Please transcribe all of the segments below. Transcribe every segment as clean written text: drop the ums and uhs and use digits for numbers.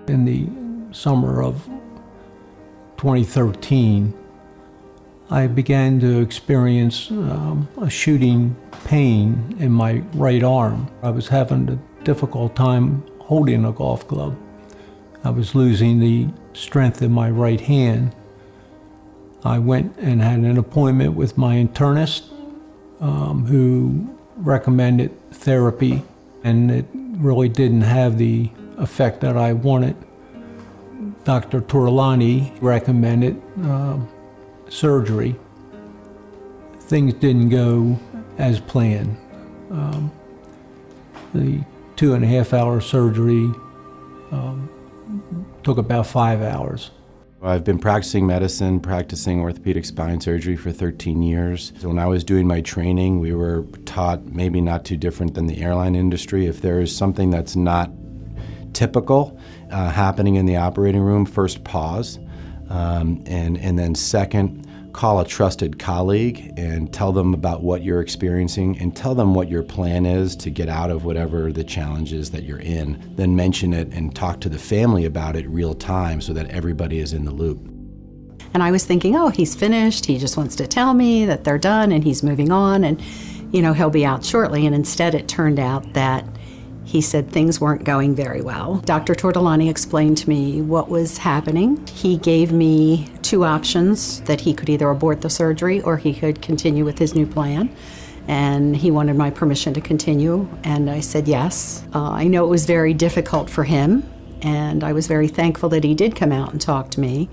In the summer of 2013, I began to experience a shooting pain in my right arm. I was having a difficult time holding a golf club. I was losing the strength in my right hand. I went and had an appointment with my internist who recommended therapy, and it really didn't have the effect that I wanted. Dr. Torlani recommended surgery. Things didn't go as planned. The 2.5-hour surgery took about 5 hours. I've been practicing medicine, practicing orthopedic spine surgery for 13 years. So when I was doing my training, we were taught, maybe not too different than the airline industry, if there is something that's not typical happening in the operating room, first pause, and then second, call a trusted colleague and tell them about what you're experiencing and tell them what your plan is to get out of whatever the challenge is that you're in. Then mention it and talk to the family about it real time so that everybody is in the loop. And I was thinking, oh, he's finished, he just wants to tell me that they're done and he's moving on and, you know, he'll be out shortly. And instead it turned out that he said things weren't going very well. Dr. Tortolani explained to me what was happening. He gave me 2 options, that he could either abort the surgery or he could continue with his new plan. And he wanted my permission to continue, and I said yes. I know it was very difficult for him, and I was very thankful that he did come out and talk to me,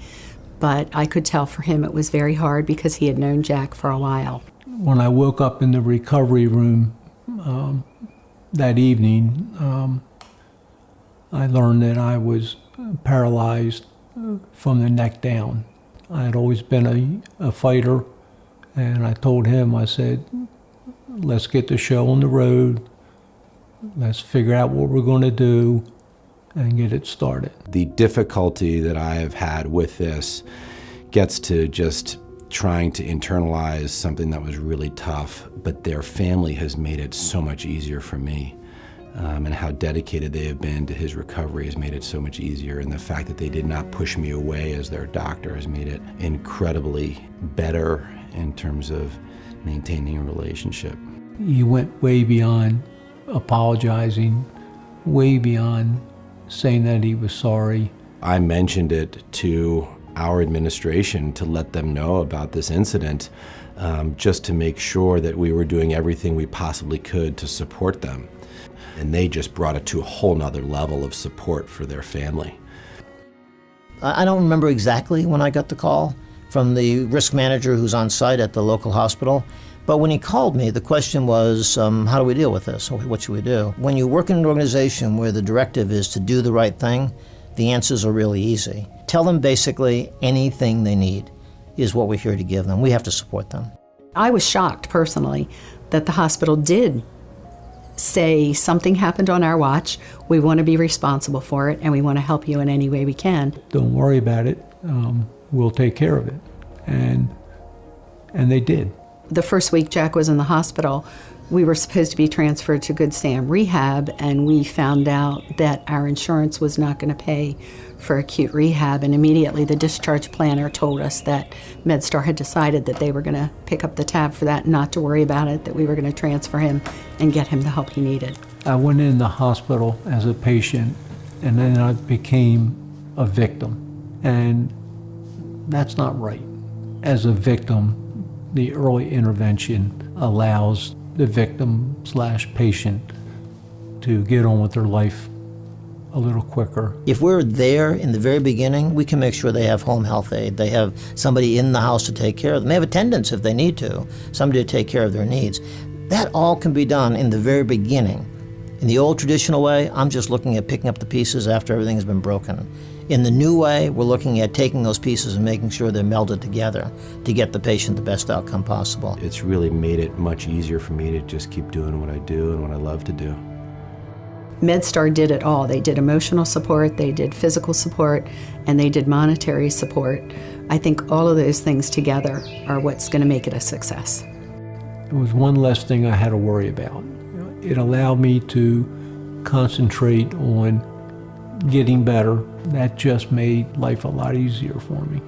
but I could tell for him it was very hard because he had known Jack for a while. When I woke up in the recovery room that evening, I learned that I was paralyzed from the neck down. I had always been a fighter, and I told him, I said, let's get the show on the road, let's figure out what we're going to do and get it started. The difficulty that I have had with this gets to just trying to internalize something that was really tough, but their family has made it so much easier for me. And how dedicated they have been to his recovery has made it so much easier. And the fact that they did not push me away as their doctor has made it incredibly better in terms of maintaining a relationship. He went way beyond apologizing, way beyond saying that he was sorry. I mentioned it to our administration to let them know about this incident, just to make sure that we were doing everything we possibly could to support them. And they just brought it to a whole nother level of support for their family. I don't remember exactly when I got the call from the risk manager who's on site at the local hospital, but when he called me, the question was, how do we deal with this? What should we do? When you work in an organization where the directive is to do the right thing, the answers are really easy. Tell them basically anything they need is what we're here to give them. We have to support them. I was shocked personally that the hospital did say something happened on our watch, we want to be responsible for it, and we want to help you in any way we can. Don't worry about it, we'll take care of it. And they did. The first week Jack was in the hospital, we were supposed to be transferred to Good Sam Rehab, and we found out that our insurance was not going to pay for acute rehab, and immediately the discharge planner told us that MedStar had decided that they were going to pick up the tab for that, not to worry about it, that we were going to transfer him and get him the help he needed. I went in the hospital as a patient, and then I became a victim, and that's not right. As a victim, the early intervention allows the victim/patient to get on with their life a little quicker. If we're there in the very beginning, we can make sure they have home health aid. They have somebody in the house to take care of them. They have attendants if they need to, somebody to take care of their needs. That all can be done in the very beginning. In the old traditional way, I'm just looking at picking up the pieces after everything has been broken. In the new way, we're looking at taking those pieces and making sure they're melded together to get the patient the best outcome possible. It's really made it much easier for me to just keep doing what I do and what I love to do. MedStar did it all. They did emotional support, they did physical support, and they did monetary support. I think all of those things together are what's going to make it a success. It was one less thing I had to worry about. It allowed me to concentrate on getting better. That just made life a lot easier for me.